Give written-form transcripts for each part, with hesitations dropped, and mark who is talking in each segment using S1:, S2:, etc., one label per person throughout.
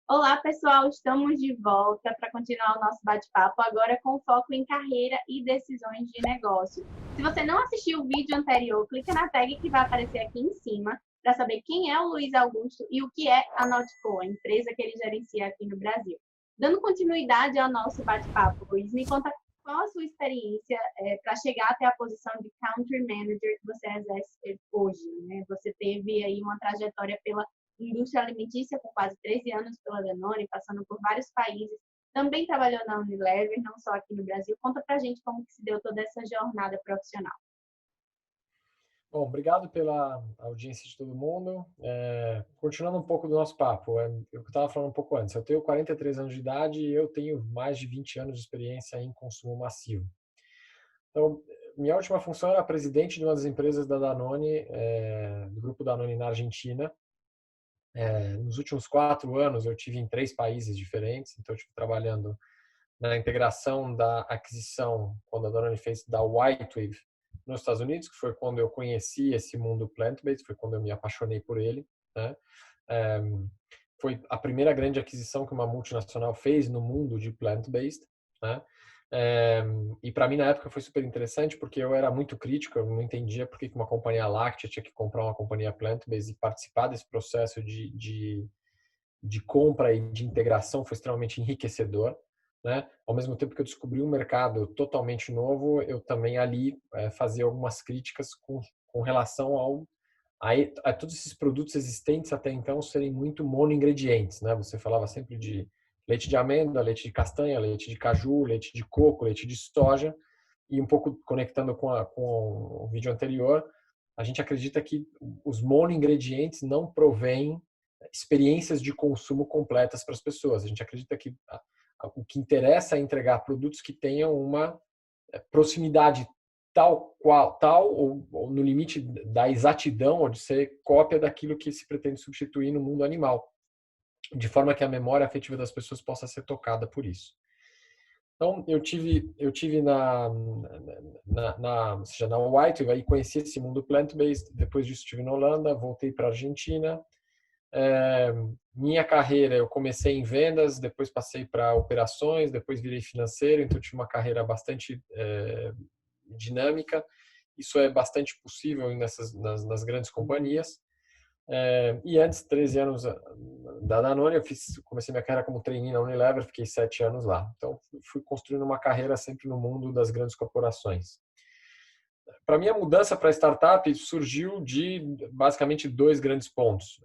S1: Olá, pessoal! Estamos de volta para continuar o nosso bate-papo, agora com foco em carreira e decisões de negócio. Se você não assistiu o vídeo anterior, clica na tag que vai aparecer aqui em cima para saber quem é o Luiz Augusto e o que é a Notco, a empresa que ele gerencia aqui no Brasil. Dando continuidade ao nosso bate-papo, Luiz, me conta qual a sua experiência para chegar até a posição de Country Manager que você exerce hoje, né? Você teve aí uma trajetória pela indústria alimentícia com quase 13 anos pela Danone, passando por vários países. Também trabalhou na Unilever, não só aqui no Brasil. Conta pra gente como que se deu toda essa jornada profissional.
S2: Bom, obrigado pela audiência de todo mundo. Continuando um pouco do nosso papo, eu estava falando um pouco antes. Eu tenho 43 anos de idade e eu tenho mais de 20 anos de experiência em consumo massivo. Então, minha última função era presidente de uma das empresas da Danone, do grupo Danone na Argentina. Nos últimos 4 anos eu tive em 3 países diferentes, então eu estive trabalhando na integração da aquisição, quando a Danone fez da WhiteWave nos Estados Unidos, que foi quando eu conheci esse mundo plant-based, foi quando eu me apaixonei por ele, né? Foi a primeira grande aquisição que uma multinacional fez no mundo de plant-based, né? E para mim na época foi super interessante porque eu era muito crítico, eu não entendia por que uma companhia láctea tinha que comprar uma companhia plant-based e participar desse processo de compra e de integração foi extremamente enriquecedor, né? Ao mesmo tempo que eu descobri um mercado totalmente novo, eu também ali fazia algumas críticas com relação a todos esses produtos existentes até então serem muito monoingredientes, né? Você falava sempre de leite de amêndoa, leite de castanha, leite de caju, leite de coco, leite de soja, e um pouco conectando com o vídeo anterior, a gente acredita que os monoingredientes não provêm experiências de consumo completas para as pessoas. A gente acredita que o que interessa é entregar produtos que tenham uma proximidade tal ou no limite da exatidão ou de ser cópia daquilo que se pretende substituir no mundo animal, de forma que a memória afetiva das pessoas possa ser tocada por isso. Então, eu tive ou seja, na White, aí conheci esse mundo plant-based, depois disso estive na Holanda, voltei para a Argentina. Minha carreira, eu comecei em vendas, depois passei para operações, depois virei financeiro, então eu tive uma carreira bastante dinâmica. Isso é bastante possível nas grandes companhias. E antes, 13 anos da Danone, comecei minha carreira como trainee na Unilever, fiquei 7 anos lá. Então, fui construindo uma carreira sempre no mundo das grandes corporações. Para mim, a mudança para startup surgiu de basicamente 2 grandes pontos.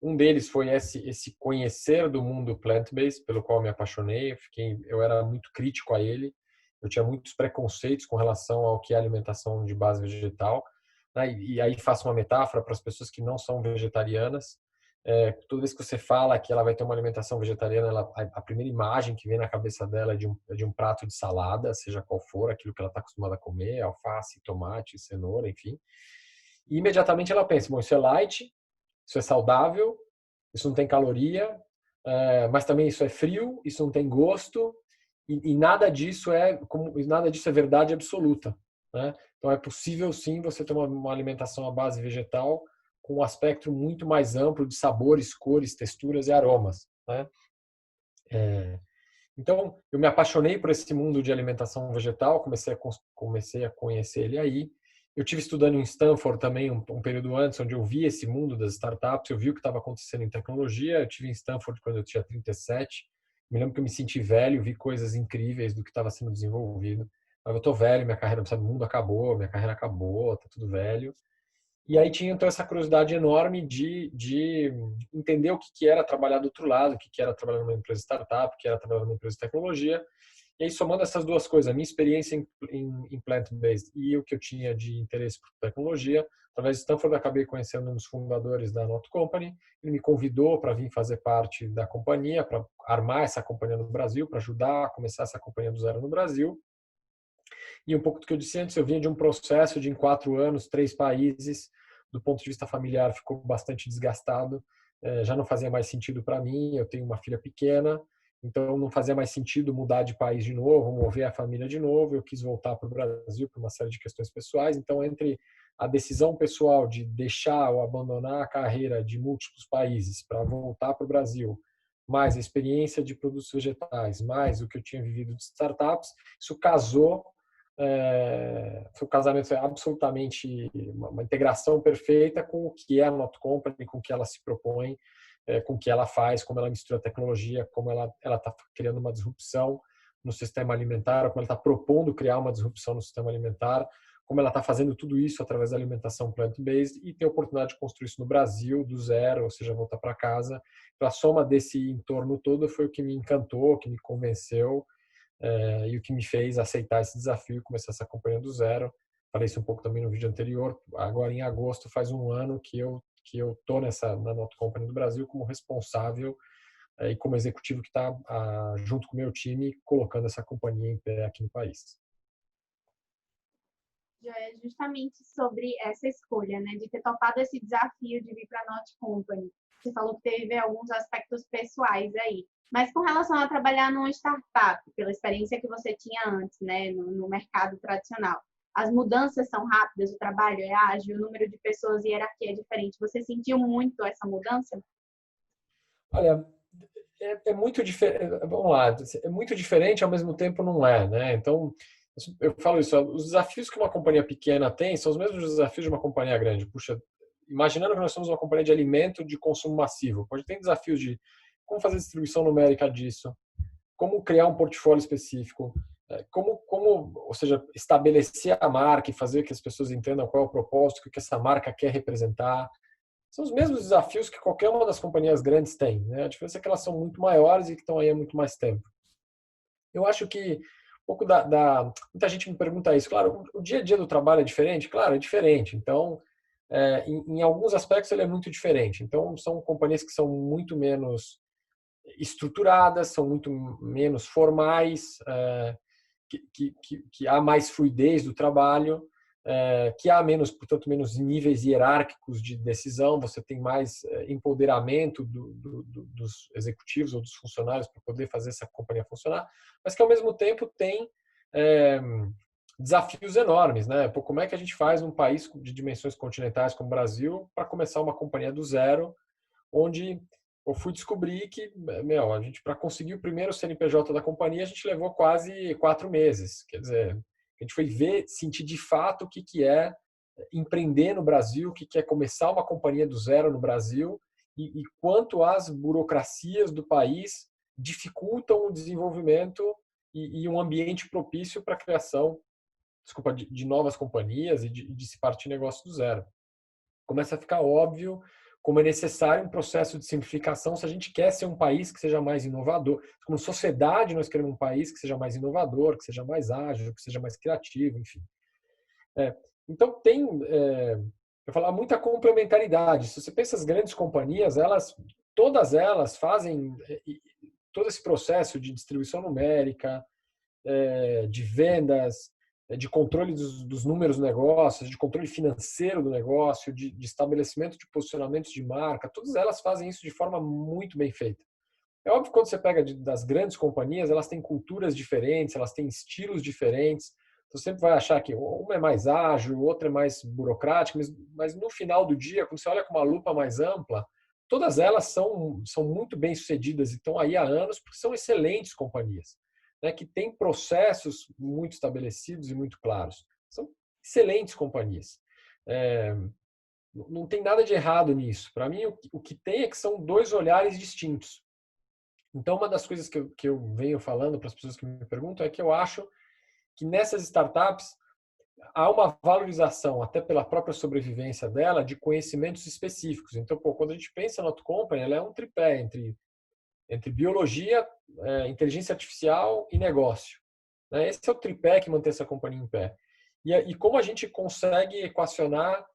S2: Um deles foi esse conhecer do mundo plant-based, pelo qual me apaixonei. Eu era muito crítico a ele. Eu tinha muitos preconceitos com relação ao que é alimentação de base vegetal, né? E aí faço uma metáfora para as pessoas que não são vegetarianas. Toda vez que você fala que ela vai ter uma alimentação vegetariana, a primeira imagem que vem na cabeça dela é de um prato de salada, seja qual for, aquilo que ela está acostumada a comer, alface, tomate, cenoura, enfim. E imediatamente ela pensa, bom, isso é light, isso é saudável, isso não tem caloria, mas também isso é frio, isso não tem gosto, e nada disso nada disso é verdade absoluta, né? Então é possível sim você ter uma alimentação à base vegetal com um aspecto muito mais amplo de sabores, cores, texturas e aromas, né? Então eu me apaixonei por esse mundo de alimentação vegetal, comecei a conhecer ele aí. Eu tive estudando em Stanford também um período antes, onde eu vi esse mundo das startups, eu vi o que estava acontecendo em tecnologia. Eu tive em Stanford quando eu tinha 37. Me lembro que eu me senti velho, vi coisas incríveis do que estava sendo desenvolvido. Mas eu tô velho, minha carreira, sabe, o mundo acabou, minha carreira acabou, tá tudo velho. E aí tinha então essa curiosidade enorme de entender o que era trabalhar do outro lado, o que era trabalhar numa empresa startup, o que era trabalhar numa empresa de tecnologia. E aí, somando essas 2 coisas, a minha experiência em plant-based e o que eu tinha de interesse por tecnologia, através de Stanford, eu acabei conhecendo um dos fundadores da Not Company. Ele me convidou para vir fazer parte da companhia, para armar essa companhia no Brasil, para ajudar a começar essa companhia do zero no Brasil. E um pouco do que eu disse antes, eu vinha de um processo de, em 4 anos, 3 países, do ponto de vista familiar, ficou bastante desgastado, já não fazia mais sentido para mim, eu tenho uma filha pequena, então não fazia mais sentido mudar de país de novo, mover a família de novo, eu quis voltar para o Brasil por uma série de questões pessoais, então entre a decisão pessoal de deixar ou abandonar a carreira de múltiplos países para voltar para o Brasil, mais a experiência de produtos vegetais, mais o que eu tinha vivido de startups, isso casou, foi um casamento absolutamente, uma integração perfeita com o que é a Not Company, com o que ela se propõe, com o que ela faz, como ela mistura tecnologia, como ela está criando uma disrupção no sistema alimentar, como ela está propondo criar uma disrupção no sistema alimentar, como ela está fazendo tudo isso através da alimentação plant-based e ter a oportunidade de construir isso no Brasil, do zero, ou seja, voltar para casa. A soma desse entorno todo foi o que me encantou, que me convenceu, e o que me fez aceitar esse desafio e começar essa companhia do zero. Falei isso um pouco também no vídeo anterior. Agora, em agosto, faz um ano que eu estou na Not Company do Brasil como responsável e como executivo que está junto com o meu time colocando essa companhia em pé aqui no país.
S1: É justamente sobre essa escolha, né, de ter topado esse desafio de vir para a Not Company. Você falou que teve alguns aspectos pessoais aí, mas com relação a trabalhar numa startup, pela experiência que você tinha antes, né, no mercado tradicional, as mudanças são rápidas, o trabalho é ágil, o número de pessoas e hierarquia é diferente. Você sentiu muito essa mudança?
S2: Olha, é muito diferente. Vamos lá, é muito diferente, ao mesmo tempo não é, né? Então, eu falo isso, os desafios que uma companhia pequena tem são os mesmos desafios de uma companhia grande. Puxa, imaginando que nós somos uma companhia de alimento de consumo massivo, pode ter desafios de como fazer distribuição numérica disso, como criar um portfólio específico, ou seja, estabelecer a marca e fazer que as pessoas entendam qual é o propósito que essa marca quer representar. São os mesmos desafios que qualquer uma das companhias grandes tem, né? A diferença é que elas são muito maiores e que estão aí há muito mais tempo. Eu acho que um pouco muita gente me pergunta isso. Claro, o dia a dia do trabalho é diferente? Claro, é diferente. Então, em alguns aspectos ele é muito diferente. Então, são companhias que são muito menos estruturadas, são muito menos formais, que há mais fluidez do trabalho, que há menos, portanto, menos níveis hierárquicos de decisão, você tem mais empoderamento dos executivos ou dos funcionários para poder fazer essa companhia funcionar, mas que ao mesmo tempo tem desafios enormes, né? Pô, como é que a gente faz num país de dimensões continentais como o Brasil para começar uma companhia do zero, onde eu fui descobrir que, a gente, para conseguir o primeiro CNPJ da companhia, a gente levou quase 4 meses. Quer dizer, a gente foi sentir de fato o que é empreender no Brasil, o que é começar uma companhia do zero no Brasil e quanto as burocracias do país dificultam o desenvolvimento e um ambiente propício para a criação, de novas companhias e de se partir negócio do zero. Começa a ficar óbvio como é necessário um processo de simplificação se a gente quer ser um país que seja mais inovador. Como sociedade, nós queremos um país que seja mais inovador, que seja mais ágil, que seja mais criativo, enfim. Então, eu falar, muita complementaridade. Se você pensa as grandes companhias, todas elas fazem todo esse processo de distribuição numérica, de vendas, de controle dos números do negócio, de controle financeiro do negócio, de estabelecimento de posicionamentos de marca, todas elas fazem isso de forma muito bem feita. É óbvio que quando você pega das grandes companhias, elas têm culturas diferentes, elas têm estilos diferentes, você sempre vai achar que uma é mais ágil, outra é mais burocrática, mas no final do dia, quando você olha com uma lupa mais ampla, todas elas são muito bem sucedidas e estão aí há anos porque são excelentes companhias, né, que têm processos muito estabelecidos e muito claros. São excelentes companhias. Não tem nada de errado nisso. Para mim, o que tem é que são dois olhares distintos. Então, uma das coisas que eu venho falando para as pessoas que me perguntam é que eu acho que nessas startups há uma valorização, até pela própria sobrevivência dela, de conhecimentos específicos. Então, quando a gente pensa na Not Company, ela é um tripé entre biologia, inteligência artificial e negócio. Esse é o tripé que mantém essa companhia em pé. E como a gente consegue equacionar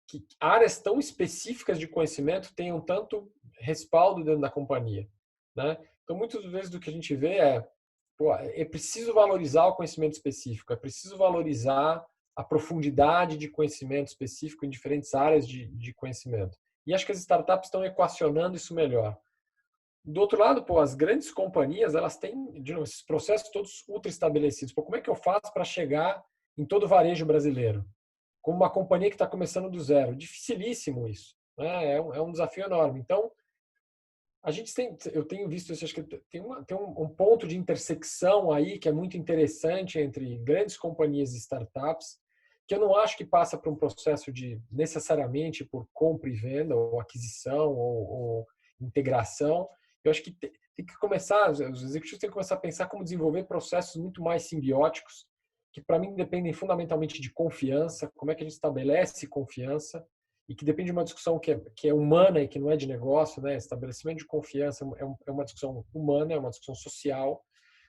S2: que áreas tão específicas de conhecimento tenham tanto respaldo dentro da companhia, né? Então, muitas vezes do que a gente vê é preciso valorizar o conhecimento específico, é preciso valorizar a profundidade de conhecimento específico em diferentes áreas de conhecimento. E acho que as startups estão equacionando isso melhor. Do outro lado, pô, as grandes companhias, elas têm, de novo, esses processos todos ultra estabelecidos. Pô, como é que eu faço para chegar em todo o varejo brasileiro? Como uma companhia que está começando do zero. Dificilíssimo isso, né? É um desafio enorme. Então, eu tenho visto isso, acho que tem um ponto de intersecção aí que é muito interessante entre grandes companhias e startups, que eu não acho que passa por um processo de necessariamente por compra e venda, ou aquisição, ou integração. Eu acho que tem que começar, os executivos têm que começar a pensar como desenvolver processos muito mais simbióticos, que para mim dependem fundamentalmente de confiança, como é que a gente estabelece confiança, e que depende de uma discussão que é humana e que não é de negócio, né? Estabelecimento de confiança é uma discussão humana, é uma discussão social,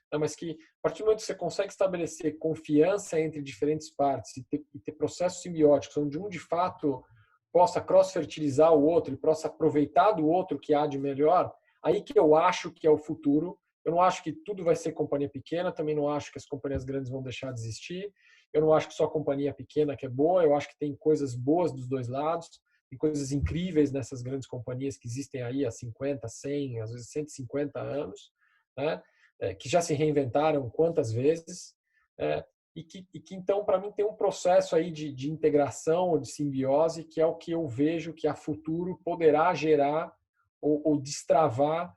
S2: né? Mas que a partir do momento que você consegue estabelecer confiança entre diferentes partes e ter processos simbióticos, onde um de fato possa cross-fertilizar o outro e possa aproveitar do outro que há de melhor, aí que eu acho que é o futuro. Eu não acho que tudo vai ser companhia pequena, também não acho que as companhias grandes vão deixar de existir. Eu não acho que só companhia pequena que é boa, eu acho que tem coisas boas dos dois lados, tem coisas incríveis nessas grandes companhias que existem aí há 50, 100, às vezes 150 anos, né? Que já se reinventaram quantas vezes, e que então, para mim, tem um processo aí de integração ou de simbiose que é o que eu vejo que a futuro poderá gerar ou destravar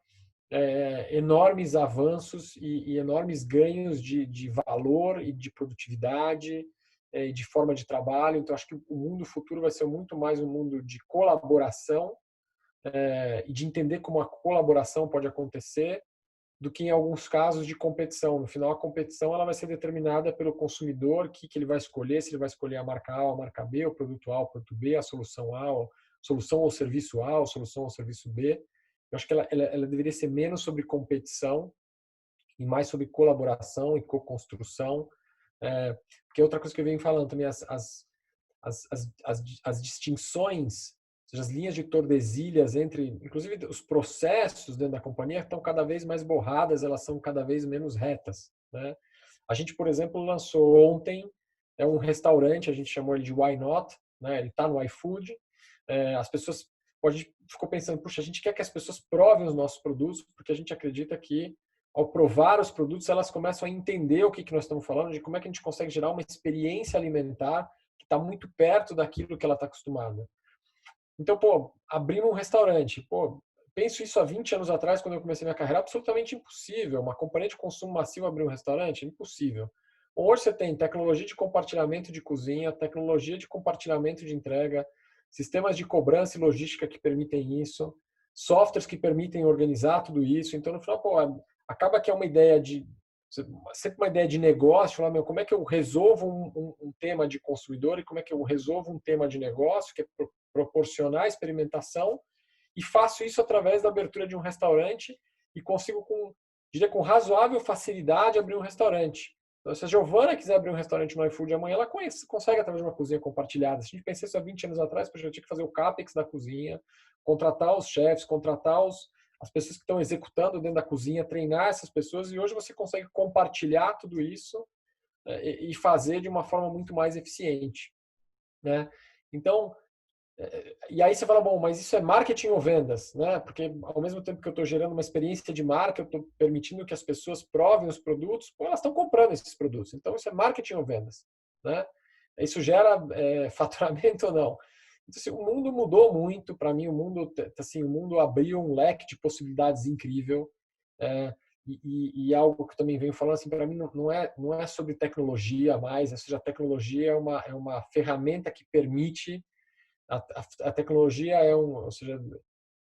S2: enormes avanços e enormes ganhos de valor e de produtividade e de forma de trabalho. Então, acho que o mundo futuro vai ser muito mais um mundo de colaboração e de entender como a colaboração pode acontecer do que em alguns casos de competição. No final, a competição ela vai ser determinada pelo consumidor, que ele vai escolher, se ele vai escolher a marca A ou a marca B, o produto A ou o produto B, a solução A, ou solução ou serviço A, ou solução ou serviço B. Eu acho que ela deveria ser menos sobre competição e mais sobre colaboração e co-construção. Porque outra coisa que eu venho falando também, as distinções, ou seja, as linhas de Tordesilhas entre, inclusive os processos dentro da companhia estão cada vez mais borradas, elas são cada vez menos retas, né? A gente, por exemplo, lançou ontem um restaurante, a gente chamou ele de Why Not, né? Ele está no iFood. As pessoas ficou pensando, puxa, a gente quer que as pessoas provem os nossos produtos, porque a gente acredita que ao provar os produtos, elas começam a entender o que nós estamos falando, de como é que a gente consegue gerar uma experiência alimentar que está muito perto daquilo que ela está acostumada. Então, pô, abrimos um restaurante. Pô, penso isso há 20 anos atrás, quando eu comecei minha carreira, absolutamente impossível. Uma companhia de consumo massivo abrir um restaurante? Impossível. Hoje você tem tecnologia de compartilhamento de cozinha, tecnologia de compartilhamento de entrega, sistemas de cobrança e logística que permitem isso, softwares que permitem organizar tudo isso. Então, no final, pô, acaba que é uma ideia sempre uma ideia de negócio, falar, meu, como é que eu resolvo um tema de consumidor e como é que eu resolvo um tema de negócio, que é proporcionar experimentação, e faço isso através da abertura de um restaurante e consigo, diria, com razoável facilidade abrir um restaurante. Então, se a Giovana quiser abrir um restaurante no iFood amanhã, ela consegue através de uma cozinha compartilhada. Se a gente pensar isso há 20 anos atrás, eu tinha que fazer o CAPEX da cozinha, contratar os chefs, contratar as pessoas que estão executando dentro da cozinha, treinar essas pessoas, e hoje você consegue compartilhar tudo isso e fazer de uma forma muito mais eficiente, né? Então, e aí você fala, bom, mas isso é marketing ou vendas, né? Porque ao mesmo tempo que eu estou gerando uma experiência de marca, eu estou permitindo que as pessoas provem os produtos, pô, elas estão comprando esses produtos. Então isso é marketing ou vendas, né? Isso gera faturamento ou não? Então, assim, o mundo mudou muito. Para mim, o mundo abriu um leque de possibilidades incrível. É, e algo que eu também venho falando, assim, para mim não é sobre tecnologia mais, ou seja, a tecnologia é uma ferramenta que permite a tecnologia ou seja,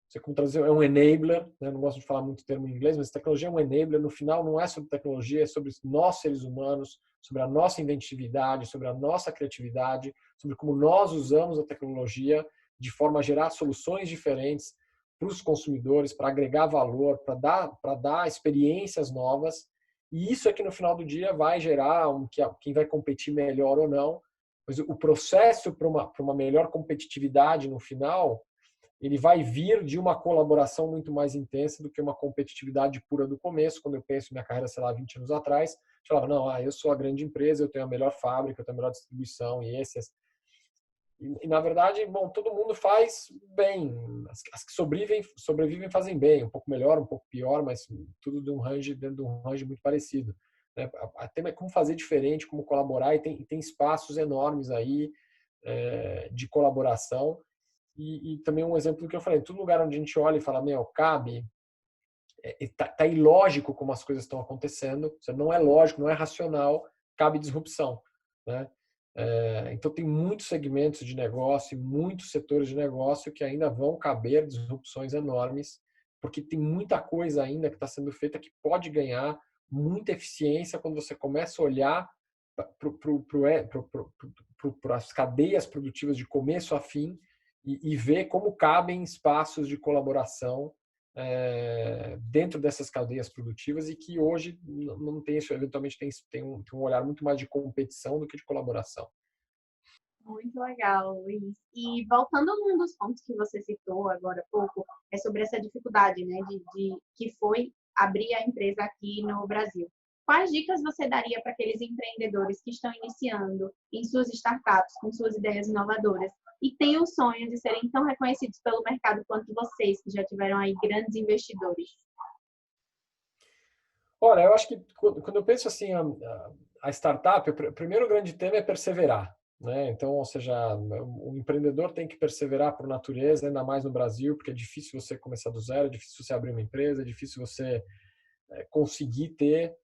S2: você como traduzir, é um enabler, né? Não gosto de falar muito termo em inglês, mas tecnologia é um enabler. No final, não é sobre tecnologia, é sobre nós seres humanos, sobre a nossa inventividade, sobre a nossa criatividade, sobre como nós usamos a tecnologia de forma a gerar soluções diferentes para os consumidores, para agregar valor, para dar experiências novas. E isso é que no final do dia vai gerar quem vai competir melhor ou não. Mas o processo para uma melhor competitividade no final, ele vai vir de uma colaboração muito mais intensa do que uma competitividade pura do começo. Quando eu penso em minha carreira, sei lá, 20 anos atrás, eu falava, não, eu sou a grande empresa, eu tenho a melhor fábrica, eu tenho a melhor distribuição, e na verdade, bom, todo mundo faz bem. As que sobrevivem fazem bem, um pouco melhor, um pouco pior, mas tudo dentro de um range muito parecido. Né? A tema é como fazer diferente, como colaborar, e tem espaços enormes aí de colaboração. E também um exemplo do que eu falei, todo lugar onde a gente olha e fala, meu, cabe, tá ilógico como as coisas estão acontecendo, não é lógico, não é racional, cabe disrupção, né? Então tem muitos segmentos de negócio e muitos setores de negócio que ainda vão caber disrupções enormes, porque tem muita coisa ainda que está sendo feita que pode ganhar muita eficiência quando você começa a olhar para as cadeias produtivas de começo a fim e ver como cabem espaços de colaboração dentro dessas cadeias produtivas e que hoje não tem isso, eventualmente tem um olhar muito mais de competição do que de colaboração.
S1: Muito legal, Luiz. E voltando a um dos pontos que você citou agora há pouco, é sobre essa dificuldade, né, que foi abrir a empresa aqui no Brasil. Quais dicas você daria para aqueles empreendedores que estão iniciando em suas startups, com suas ideias inovadoras, e têm o sonho de serem tão reconhecidos pelo mercado quanto vocês, que já tiveram aí grandes investidores?
S2: Olha, eu acho que quando eu penso assim, a startup, o primeiro grande tema é perseverar, né? Então, ou seja, o empreendedor tem que perseverar por natureza, ainda mais no Brasil, porque é difícil você começar do zero, é difícil você abrir uma empresa, é difícil você conseguir ter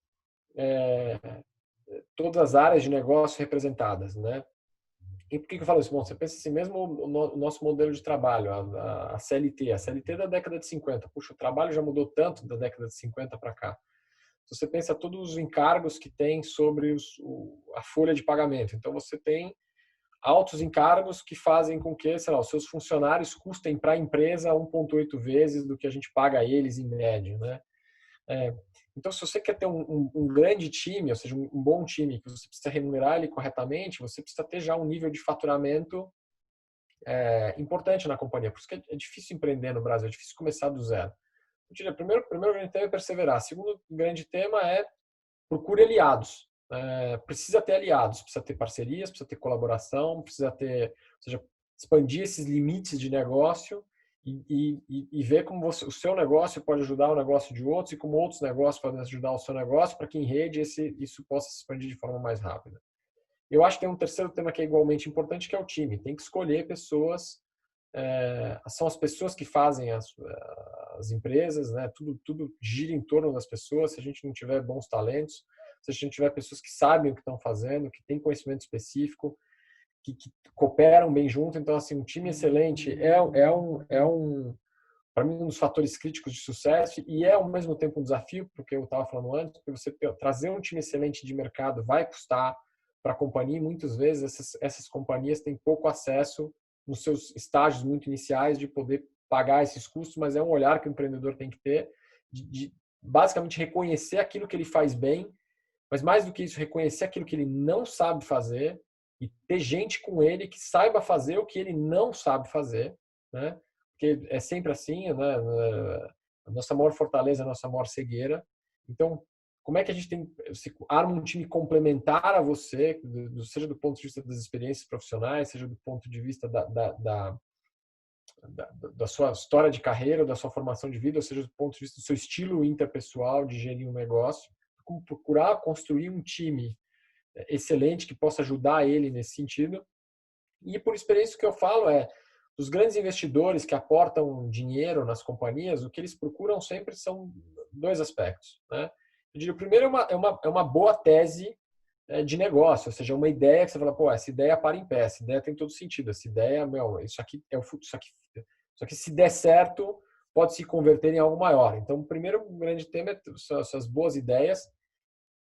S2: todas as áreas de negócio representadas, né? E por que eu falo isso? Bom, você pensa assim, mesmo o nosso modelo de trabalho, a CLT, a CLT da década de 50, puxa, o trabalho já mudou tanto da década de 50 para cá. Se você pensa todos os encargos que tem sobre a folha de pagamento, então você tem altos encargos que fazem com que, sei lá, os seus funcionários custem para a empresa 1,8 vezes do que a gente paga a eles em média, né? Então, se você quer ter um grande time, ou seja, um bom time, que você precisa remunerar ele corretamente, você precisa ter já um nível de faturamento importante na companhia. Por isso que é difícil empreender no Brasil, é difícil começar do zero. Eu diria, primeiro grande tema é perseverar. Segundo grande tema é procure aliados. Precisa ter aliados, precisa ter parcerias, precisa ter colaboração, precisa ter, ou seja, expandir esses limites de negócio e ver como o seu negócio pode ajudar o negócio de outros e como outros negócios podem ajudar o seu negócio para que em rede isso possa se expandir de forma mais rápida. Eu acho que tem um terceiro tema que é igualmente importante, que é o time. Tem que escolher pessoas, são as pessoas que fazem as empresas, né? Tudo gira em torno das pessoas. Se a gente não tiver bons talentos, se a gente tiver pessoas que sabem o que estão fazendo, que têm conhecimento específico, que cooperam bem junto, então assim, um time excelente para mim, um dos fatores críticos de sucesso e é ao mesmo tempo um desafio, porque eu estava falando antes, porque você trazer um time excelente de mercado vai custar para a companhia e muitas vezes essas companhias têm pouco acesso nos seus estágios muito iniciais de poder pagar esses custos, mas é um olhar que o empreendedor tem que ter de basicamente reconhecer aquilo que ele faz bem, mas mais do que isso, reconhecer aquilo que ele não sabe fazer e ter gente com ele que saiba fazer o que ele não sabe fazer, né? Porque é sempre assim, né? A nossa maior fortaleza, a nossa maior cegueira. Então, como é que a gente se arma um time complementar a você, seja do ponto de vista das experiências profissionais, seja do ponto de vista da sua história de carreira, da sua formação de vida, ou seja, do ponto de vista do seu estilo interpessoal de gerir um negócio, como procurar construir um time excelente que possa ajudar ele nesse sentido. E por experiência o que eu falo os grandes investidores que aportam dinheiro nas companhias, o que eles procuram sempre são dois aspectos, né? Eu diria, o primeiro é uma boa tese de negócio, ou seja, uma ideia que você fala, pô, essa ideia para em pé, essa ideia tem todo sentido, essa ideia, isso aqui é o futuro, isso aqui se der certo, pode se converter em algo maior. Então, o primeiro grande tema são essas boas ideias,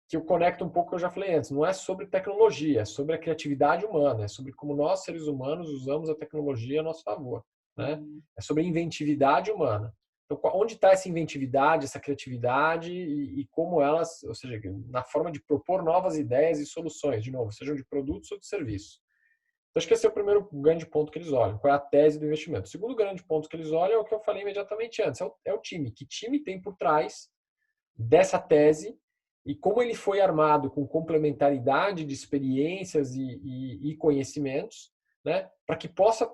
S2: que eu conecto um pouco que eu já falei antes, não é sobre tecnologia, é sobre a criatividade humana, é sobre como nós, seres humanos, usamos a tecnologia a nosso favor, né? É sobre a inventividade humana. Então, onde está essa inventividade, essa criatividade e como elas, ou seja, na forma de propor novas ideias e soluções, de novo, sejam de produtos ou de serviços. Então, acho que esse é o primeiro grande ponto que eles olham, qual é a tese do investimento. O segundo grande ponto que eles olham é o que eu falei imediatamente antes, é o time. Que time tem por trás dessa tese e como ele foi armado com complementaridade de experiências e conhecimentos, né, para que possa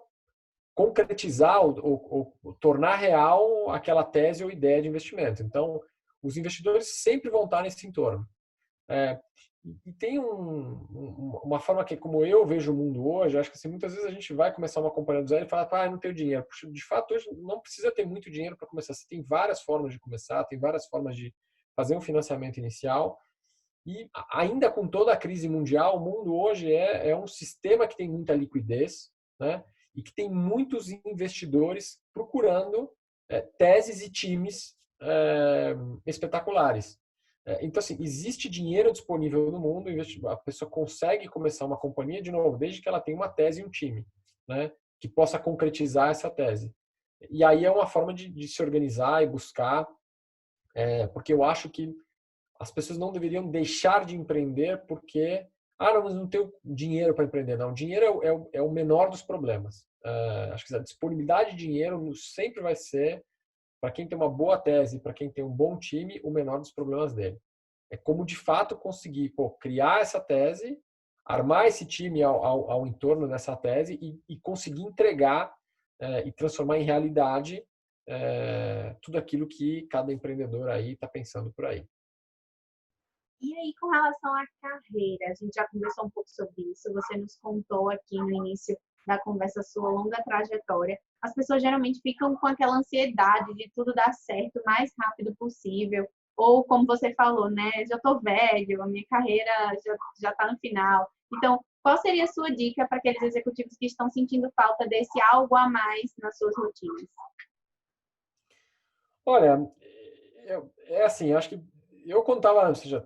S2: concretizar ou tornar real aquela tese ou ideia de investimento. Então, os investidores sempre vão estar nesse entorno. E tem uma forma que, como eu vejo o mundo hoje, acho que assim, muitas vezes a gente vai começar uma companhia do zero e fala, eu não tenho dinheiro. Puxa, de fato, hoje não precisa ter muito dinheiro para começar. Você tem várias formas de começar, tem várias formas de fazer um financiamento inicial. E ainda com toda a crise mundial, o mundo hoje é um sistema que tem muita liquidez, né? E que tem muitos investidores procurando teses e times espetaculares. Então, assim, existe dinheiro disponível no mundo, a pessoa consegue começar uma companhia, de novo, desde que ela tenha uma tese e um time, né? Que possa concretizar essa tese. E aí é uma forma de se organizar e buscar, porque eu acho que as pessoas não deveriam deixar de empreender porque, não, mas não tenho dinheiro para empreender. Não, o dinheiro é o menor dos problemas. Acho que a disponibilidade de dinheiro sempre vai ser, para quem tem uma boa tese, para quem tem um bom time, o menor dos problemas dele. É como, de fato, conseguir criar essa tese, armar esse time ao entorno dessa tese e conseguir entregar e transformar em realidade tudo aquilo que cada empreendedor aí está pensando por aí.
S1: E aí, com relação à carreira, a gente já conversou um pouco sobre isso, você nos contou aqui no início da conversa sua longa trajetória. As pessoas geralmente ficam com aquela ansiedade de tudo dar certo o mais rápido possível, ou como você falou, né, já estou velho, a minha carreira já está no final. Então, qual seria a sua dica para aqueles executivos que estão sentindo falta desse algo a mais nas suas rotinas?
S2: Olha, é assim, acho que eu contava, você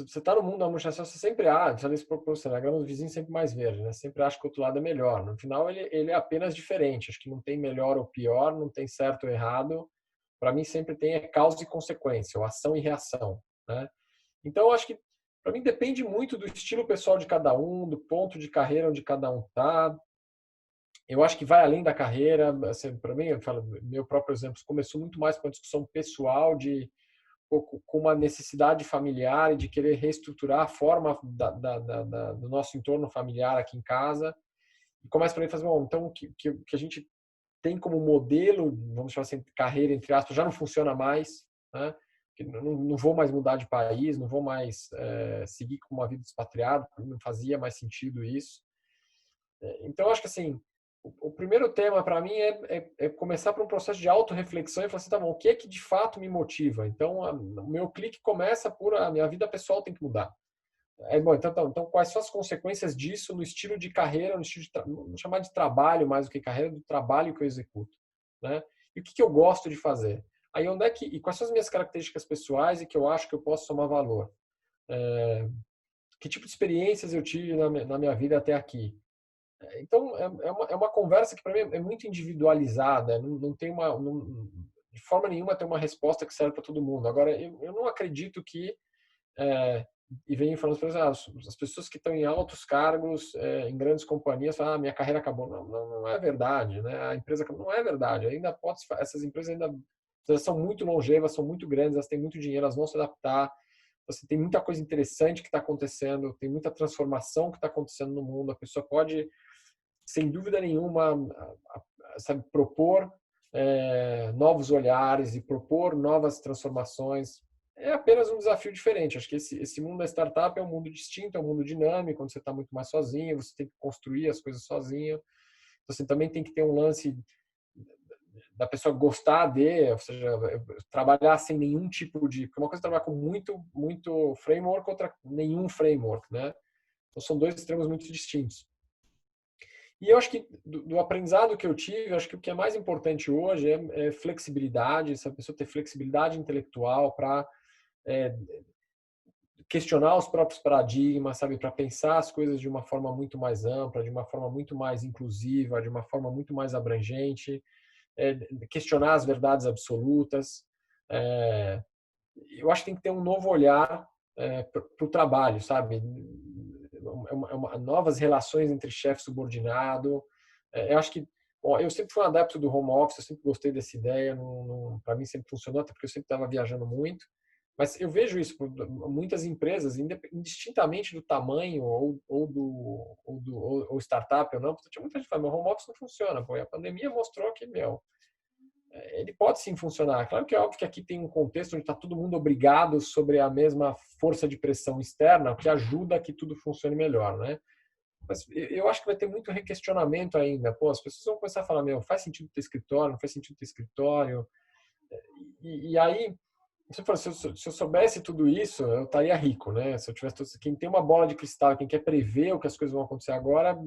S2: está no mundo da multinacional, você sempre acha, se proporciona, a grama do vizinho sempre mais verde, né? Sempre acha que o outro lado é melhor. No final, ele é apenas diferente. Acho que não tem melhor ou pior, não tem certo ou errado. Para mim, sempre tem causa e consequência, ou ação e reação, né? Então, acho que, para mim, depende muito do estilo pessoal de cada um, do ponto de carreira onde cada um está. Eu acho que vai além da carreira. Assim, para mim, eu falo, meu próprio exemplo, começou muito mais com uma discussão pessoal com uma necessidade familiar e de querer reestruturar a forma do nosso entorno familiar aqui em casa. E começa para mim a fazer, bom, então que a gente tem como modelo, vamos chamar assim, carreira, entre aspas, já não funciona mais, né? Não vou mais mudar de país, não vou mais seguir com uma vida expatriada, não fazia mais sentido isso. Então, acho que assim, o primeiro tema para mim é começar por um processo de autorreflexão e falar assim, tá bom, o que é que de fato me motiva? Então, o meu clique começa por a minha vida pessoal tem que mudar. Bom, então, quais são as consequências disso no estilo de carreira, no estilo vamos chamar de trabalho mais do que carreira, do trabalho que eu executo, né? E o que eu gosto de fazer? Aí e quais são as minhas características pessoais e que eu acho que eu posso somar valor? Que tipo de experiências eu tive na minha vida até aqui? Então, é uma conversa que para mim é muito individualizada, não tem de forma nenhuma tem uma resposta que serve para todo mundo. Agora, eu não acredito que, e venho falando para as pessoas que estão em altos cargos, em grandes companhias, falam, minha carreira acabou. Não é verdade, né? A empresa acabou. Não é verdade. Ainda essas empresas ainda elas são muito longevas, são muito grandes, elas têm muito dinheiro, elas vão se adaptar. Você tem muita coisa interessante que está acontecendo, tem muita transformação que está acontecendo no mundo. A pessoa pode sem dúvida nenhuma, sabe, propor novos olhares e propor novas transformações. É apenas um desafio diferente. Acho que esse mundo da startup é um mundo distinto, é um mundo dinâmico, onde você está muito mais sozinho, você tem que construir as coisas sozinho. Você também tem que ter um lance da pessoa gostar ou seja, trabalhar sem nenhum tipo de... Porque uma coisa é trabalhar com muito framework, outra nenhum framework, né? Então são dois extremos muito distintos. E eu acho que do aprendizado que eu tive, acho que o que é mais importante hoje é flexibilidade, essa pessoa ter flexibilidade intelectual para questionar os próprios paradigmas, sabe, para pensar as coisas de uma forma muito mais ampla, de uma forma muito mais inclusiva, de uma forma muito mais abrangente, questionar as verdades absolutas. Eu acho que tem que ter um novo olhar para o trabalho, sabe? Novas relações entre chefe e subordinado. Eu acho que, bom, eu sempre fui um adepto do home office, eu sempre gostei dessa ideia, para mim sempre funcionou, até porque eu sempre estava viajando muito, Mas eu vejo isso, muitas empresas, indistintamente do tamanho ou startup ou não, porque tinha muita gente que fala, meu home office não funciona. Pô, e a pandemia mostrou que, ele pode sim funcionar. Claro que é óbvio que aqui tem um contexto onde está todo mundo obrigado sobre a mesma força de pressão externa, o que ajuda a que tudo funcione melhor, né? Mas eu acho que vai ter muito requestionamento ainda. Pô, as pessoas vão começar a falar, faz sentido ter escritório, não faz sentido ter escritório. E aí, se eu soubesse tudo isso, eu estaria rico, né? Se eu tivesse quem tem uma bola de cristal, quem quer prever o que as coisas vão acontecer agora,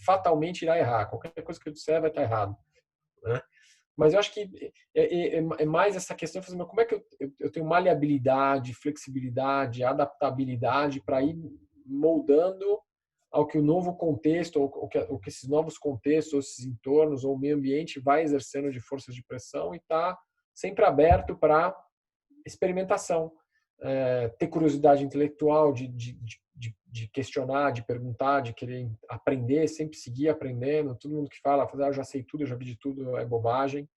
S2: fatalmente irá errar. Qualquer coisa que eu disser vai estar errado, né? Mas eu acho que é mais essa questão de fazer, como é que eu tenho maleabilidade, flexibilidade, adaptabilidade para ir moldando ao que o novo contexto, ou que esses novos contextos, ou esses entornos, ou o meio ambiente vai exercendo de forças de pressão e tá sempre aberto para experimentação, ter curiosidade intelectual, de questionar, de perguntar, de querer aprender, sempre seguir aprendendo. Todo mundo que fala, eu já sei tudo, eu já vi de tudo, é bobagem.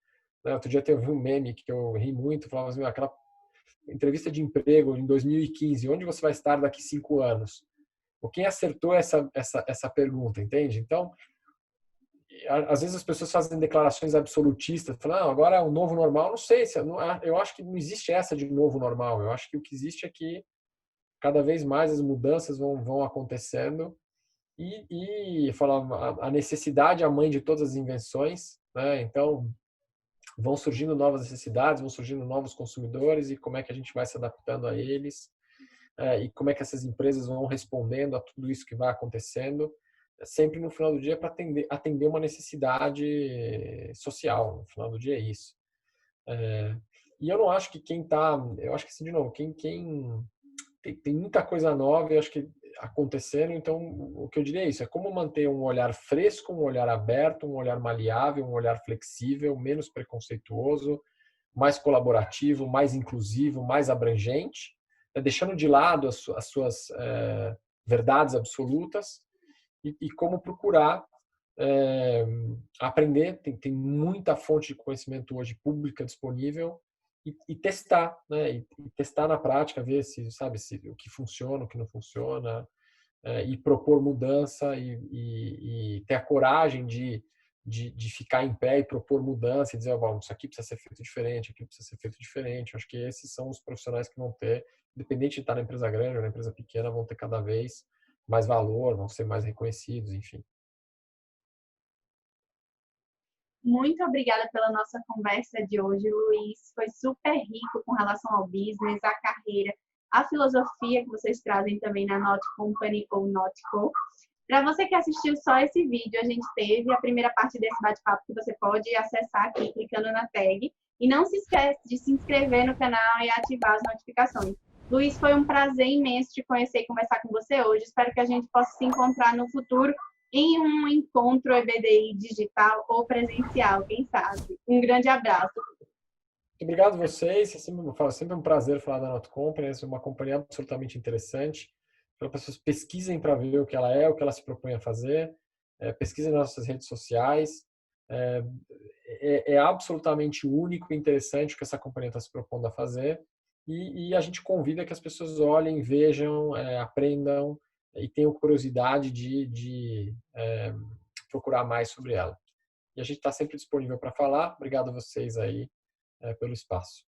S2: Outro dia teve um meme que eu ri muito, falava assim, aquela entrevista de emprego em 2015, onde você vai estar daqui 5 anos? Quem acertou essa pergunta, entende? Então, às vezes as pessoas fazem declarações absolutistas, falando, agora é o novo normal. Não sei, eu acho que não existe essa de novo normal. Eu acho que o que existe é que cada vez mais as mudanças vão acontecendo e falar, a necessidade é a mãe de todas as invenções, né? Então, vão surgindo novas necessidades, vão surgindo novos consumidores e como é que a gente vai se adaptando a eles, e como é que essas empresas vão respondendo a tudo isso que vai acontecendo, sempre no final do dia para atender uma necessidade social. No final do dia é isso. E eu não acho que eu acho que assim, de novo, quem tem muita coisa nova, eu acho que acontecendo, então o que eu diria é isso, é como manter um olhar fresco, um olhar aberto, um olhar maleável, um olhar flexível, menos preconceituoso, mais colaborativo, mais inclusivo, mais abrangente, deixando de lado as suas verdades absolutas e como procurar aprender. Tem muita fonte de conhecimento hoje pública disponível e testar, né? E testar na prática, ver se o que funciona, o que não funciona, e propor mudança e ter a coragem de ficar em pé e propor mudança e dizer, bom, isso aqui precisa ser feito diferente, aquilo precisa ser feito diferente. Acho que esses são os profissionais que vão ter, independente de estar na empresa grande ou na empresa pequena, vão ter cada vez mais valor, vão ser mais reconhecidos, enfim.
S1: Muito obrigada pela nossa conversa de hoje, Luiz. Foi super rico com relação ao business, à carreira, à filosofia que vocês trazem também na Not Company ou Notco. Para você que assistiu só esse vídeo, a gente teve a primeira parte desse bate-papo que você pode acessar aqui clicando na tag. E não se esquece de se inscrever no canal e ativar as notificações. Luiz, foi um prazer imenso te conhecer e conversar com você hoje. Espero que a gente possa se encontrar no futuro em um encontro EBDI digital ou presencial, quem sabe. Um grande abraço.
S2: Muito obrigado a vocês. Sempre um prazer falar da Not Company. É uma companhia absolutamente interessante. Para as pessoas pesquisem para ver o que ela é, o que ela se propõe a fazer. Pesquisem nas nossas redes sociais. É absolutamente único e interessante o que essa companhia está se propondo a fazer. E a gente convida que as pessoas olhem, vejam, aprendam e tenham curiosidade de procurar mais sobre ela. E a gente está sempre disponível para falar. Obrigado a vocês aí pelo espaço.